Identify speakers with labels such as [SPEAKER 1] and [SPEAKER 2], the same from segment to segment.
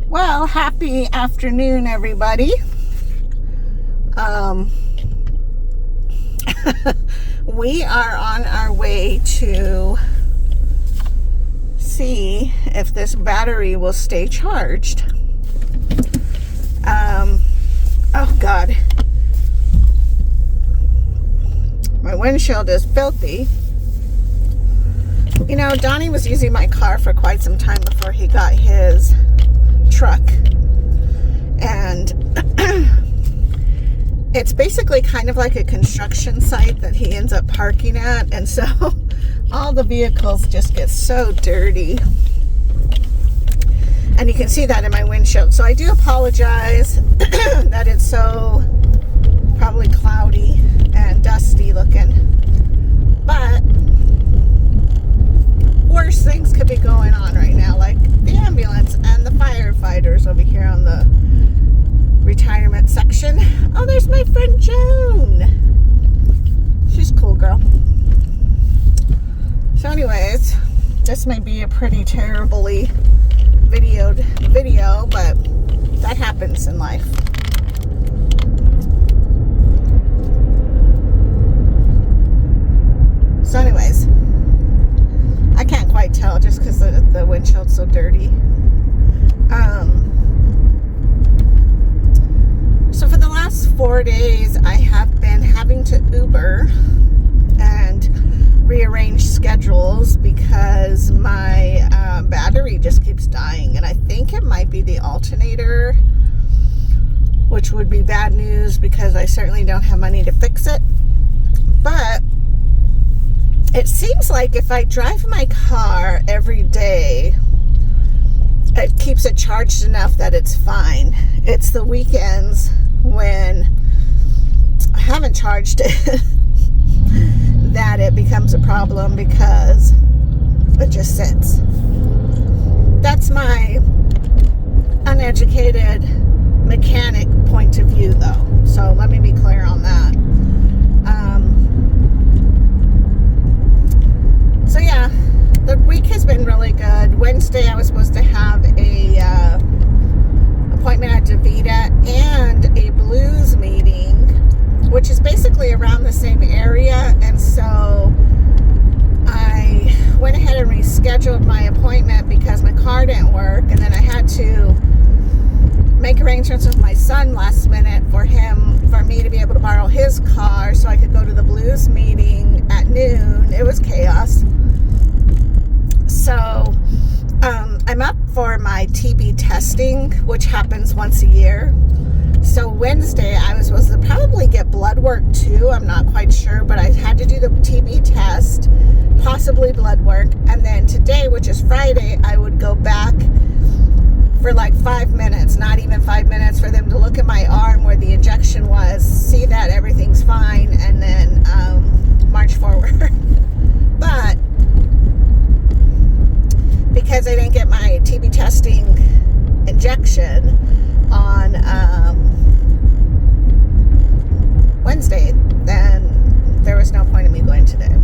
[SPEAKER 1] Well, happy afternoon, everybody. We are on our way to see if this battery will stay charged. Oh God. My windshield is filthy. You know, Donnie was using my car for quite some time before he got his truck. And it's basically kind of like a construction site that he ends up parking at. And so all the vehicles just get so dirty. And you can see that in my windshield. So I do apologize that it's so probably cloudy and dusty looking. But worse things could be going on right now, like the ambulance and the firefighters over here on the retirement section. Oh, there's my friend Joan. She's a cool girl. So anyways, this may be a pretty terribly videoed video, but that happens in life. So anyways, I can't quite tell just because the windshield's so dirty. So for the last 4 days, I have been having to Uber and rearrange schedules because my battery just keeps dying. And I think it might be the alternator, which would be bad news because I certainly don't have money to fix it. But it seems like if I drive my car every day, it keeps it charged enough that it's fine. It's the weekends when I haven't charged it that it becomes a problem because it just sits. That's my uneducated mechanic point of view, though. So let me be clear on that. So yeah, the week has been really good. Wednesday I was supposed to have a appointment at DaVita and a blues meeting, which is basically around the same area, and so I went ahead and rescheduled my appointment because my car didn't work, and then I had to make arrangements with my son last minute for me to be able to borrow his car so I could go to the blues meeting at noon. It was chaos. So I'm up for my TB testing, which happens once a year. So Wednesday I was supposed to probably get blood work too. I'm not quite sure, but I had to do the TB test, possibly blood work. And then today, which is Friday, I would go back for like 5 minutes, not even 5 minutes, for them to look at my arm where the injection was, see that everything's fine, and then march forward. But because I didn't get my TB testing injection on Wednesday, then there was no point in me going today.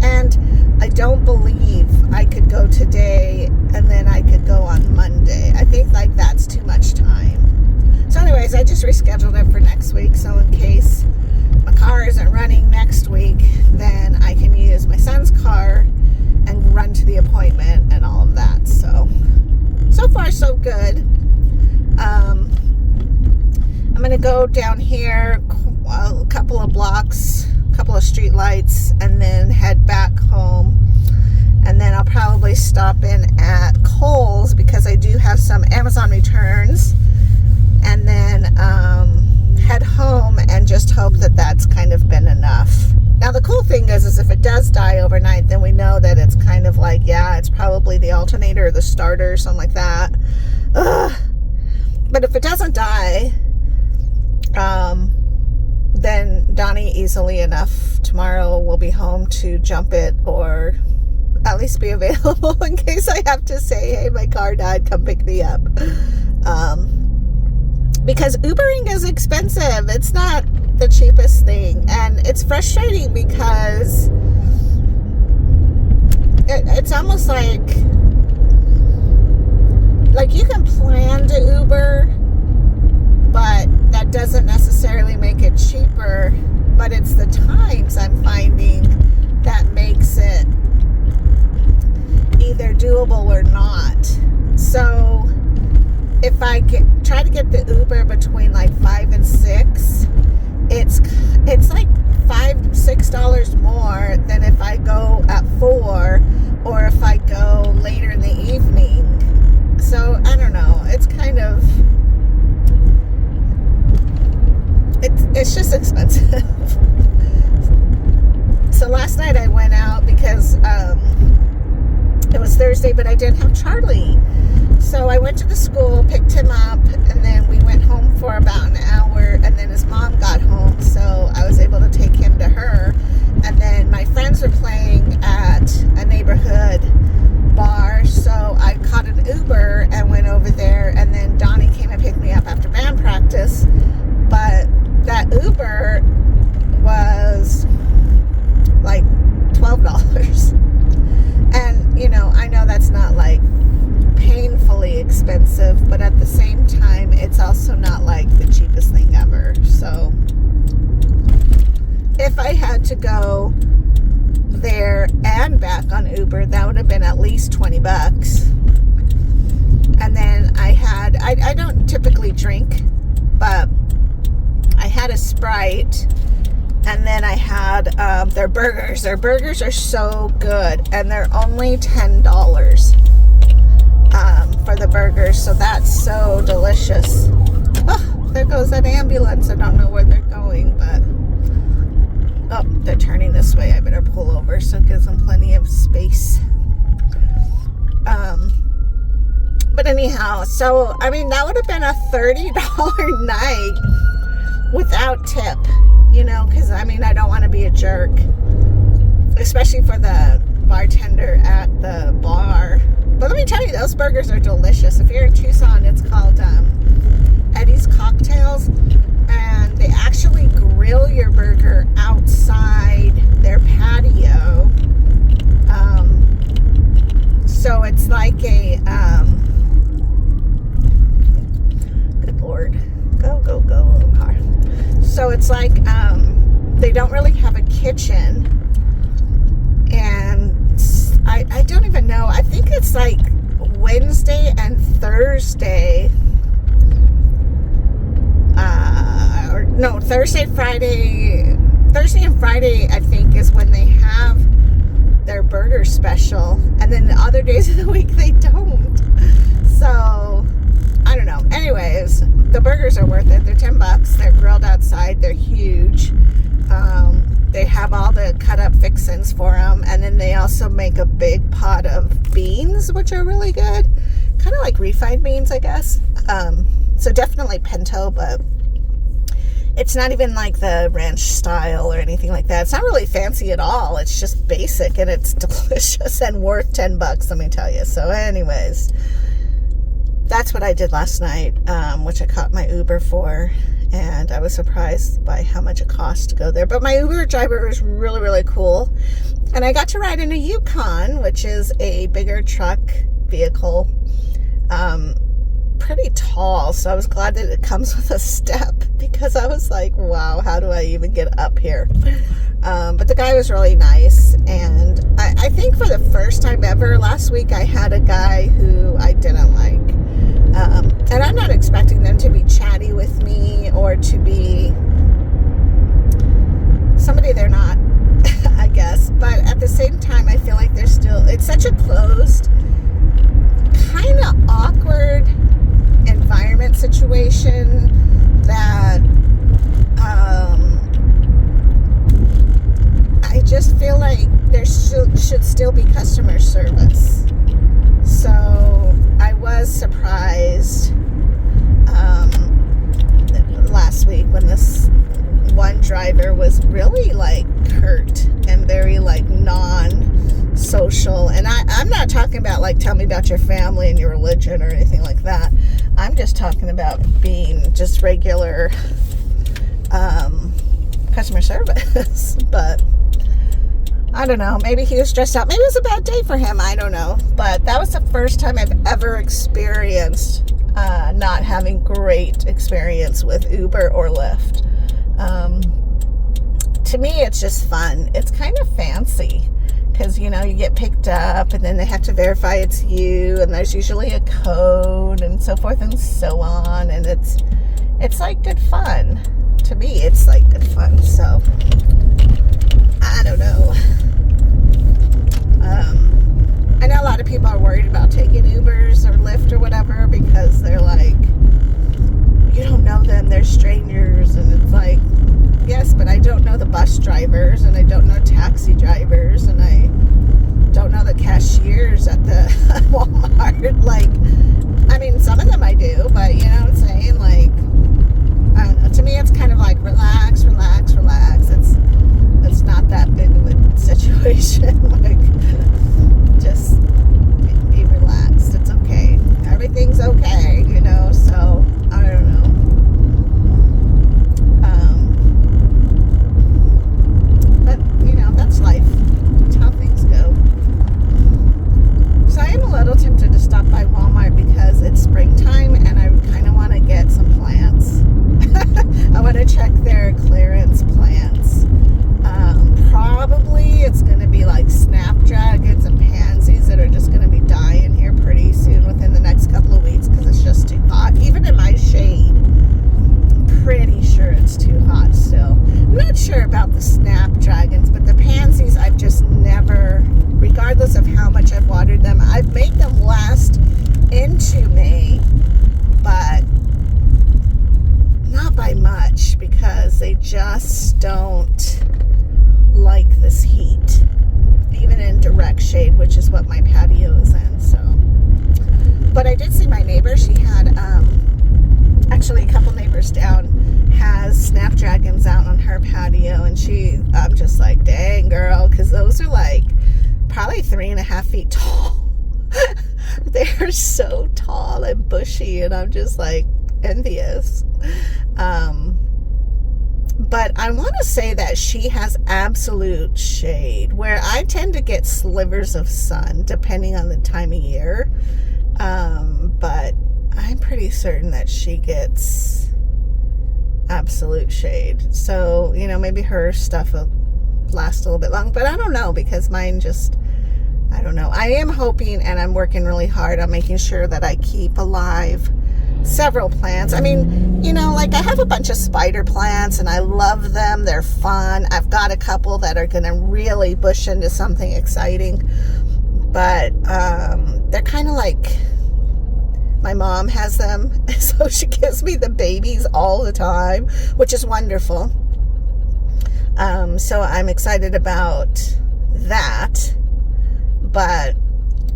[SPEAKER 1] And I don't believe I could go today and then I could go on Monday. I think like that's too much time. So anyways, I just rescheduled it for next week. So in case my car isn't running next week, then I can use my son's car and run to the appointment and all of that. So far so good. I'm going to go down here a couple of blocks, a couple of street lights, and then head back home. And then I'll probably stop in at Kohl's because I do have some Amazon returns. And then head home and just hope that that's kind of been enough. Now the cool thing is if it does die overnight, then we know that it's kind of like, yeah, it's probably the alternator or the starter or something like that. Ugh. But if it doesn't die, then Donnie easily enough tomorrow will be home to jump it, or at least be available in case I have to say, hey, my car died, come pick me up. Because Ubering is expensive. It's not the cheapest thing, and it's frustrating because it's almost like you can plan to doable or not. So if I try to get the Uber between like 5 and 6, it's like $5-6 more than if I go at 4 or if I go later in the evening. So I don't know. It's kind of, it's just expensive. So last night I went out because it was Thursday, but I didn't have Charlie. So I went to the school, picked him up, and then we went home for about an hour, and then his mom got home, so I was able to take him to her. And then my friends were playing at a neighborhood bar, so I caught an Uber and went over there, and then Donnie came and picked me up after band practice. But that Uber was like $12. And, you know, I know that's not like painfully expensive, but at the same time, it's also not like the cheapest thing ever. So if I had to go there and back on Uber, that would have been at least $20. And then I don't typically drink, but I had a Sprite, and then I had their burgers. Their burgers are so good, and they're only $10 for the burgers, so that's so delicious. Oh, there goes that ambulance. I don't know where they're going, but oh, they're turning this way. I better pull over so it gives them plenty of space. But anyhow, so I mean, that would have been a $30 night without tip, you know, because I mean, I don't want to be a jerk, especially for the bartender at the bar. But let me tell you, those burgers are delicious. If you're in Tucson, it's called Eddie's Cocktails, and they actually grill your burger outside their patio. So it's like a good Lord, go little car. So it's like they don't really have a kitchen, and I don't even know. I think it's like Wednesday and Thursday. Or no, Thursday and Friday, I think, is when they have their burger special. And then the other days of the week, they don't. So, I don't know. Anyways, the burgers are worth it. They're $10. They're grilled outside. They're huge. They have all the cut up fixins for them, and then they also make a big pot of beans, which are really good, kind of like refined beans, I guess. So definitely pinto, but it's not even like the ranch style or anything like that. It's not really fancy at all. It's just basic, and it's delicious and worth $10, let me tell you. So anyways, that's what I did last night, which I caught my Uber for. And I was surprised by how much it cost to go there. But my Uber driver was really, really cool. And I got to ride in a Yukon, which is a bigger truck vehicle. Pretty tall. So I was glad that it comes with a step, because I was like, wow, how do I even get up here? But the guy was really nice. And I think for the first time ever last week, I had a guy who I didn't like. And I'm not expecting them to be chatty with me or to be somebody they're not, I guess. But at the same time, I feel like it's such a closed, kind of awkward environment situation that I just feel like there should still be customer service. So I was surprised last week when this one driver was really like curt and very like non-social. And I'm not talking about like, tell me about your family and your religion or anything like that. I'm just talking about being just regular customer service. But I don't know. Maybe he was stressed out. Maybe it was a bad day for him. I don't know. But that was the first time I've ever experienced not having great experience with Uber or Lyft. To me, it's just fun. It's kind of fancy because, you know, you get picked up and then they have to verify it's you, and there's usually a code and so forth and so on, and it's like good fun. To me, it's like good fun. So I don't know. I know a lot of people are worried about taking Ubers or Lyft or whatever because they're like, you don't know them, they're strangers, and it's like, yes, but I don't know the bus drivers, and I don't know taxi drivers, and I don't know the cashiers at the Walmart. Like, I mean, some of them I do, but you know what I'm saying? Like, I don't know. To me, it's kind of like relax, relax, relax. It's not that big of a situation. Like, just be relaxed. It's okay. Everything's okay, you know. So I don't know. But you know, that's life. That's how things go. So I am a little tempted to stop by Walmart because it's springtime and I kind of want to get some plants. I want to check their clearance plants. Probably it's going to be like snapdragons and pansies that are just going to be dying here pretty soon within the next couple of weeks because it's just too hot. Even in my shade, I'm pretty sure it's too hot still. I'm not sure about the snapdragons, but the pansies I've just never, regardless of how much I've watered them, I've made them last into May, but not by much because they just don't like this heat, even in direct shade, which is what my patio is in. So, but I did see my neighbor. She had actually a couple neighbors down has snapdragons out on her patio, and I'm just like, dang girl, because those are like probably 3.5 feet tall. They're so tall and bushy, and I'm just like envious. But I want to say that she has absolute shade, where I tend to get slivers of sun depending on the time of year. But I'm pretty certain that she gets absolute shade. So, you know, maybe her stuff will last a little bit long, but I don't know, because mine just, I don't know. I am hoping, and I'm working really hard on making sure that I keep alive several plants. I mean, you know, like I have a bunch of spider plants and I love them. They're fun. I've got a couple that are going to really bush into something exciting, but they're kind of like, my mom has them, so she gives me the babies all the time, which is wonderful. So I'm excited about that, but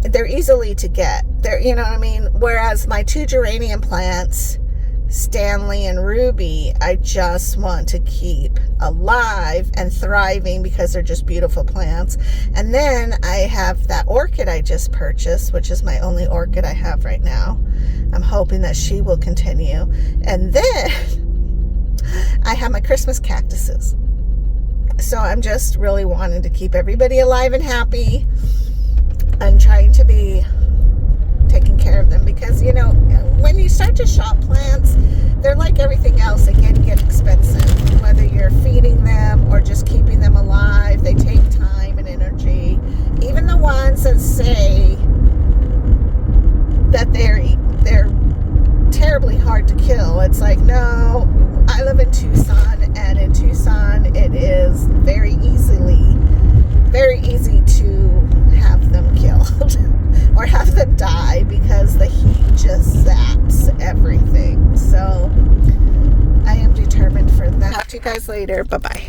[SPEAKER 1] they're easily to get. They're, you know what I mean? Whereas my two geranium plants, Stanley and Ruby, I just want to keep alive and thriving because they're just beautiful plants. And then I have that orchid I just purchased, which is my only orchid I have right now. I'm hoping that she will continue. And then I have my Christmas cactuses. So I'm just really wanting to keep everybody alive and happy, and trying to be taking care of them, because, you know, when you start to shop plants, they're like everything else. They can get expensive, whether you're feeding them or just keeping them alive. They take time and energy. Even the ones that say that they're terribly hard to kill, it's like, no. I live in Tucson, and in Tucson it is very easy to have them killed or have them die because the heat just zaps everything. So I am determined for that. Talk to you guys later. Bye-bye.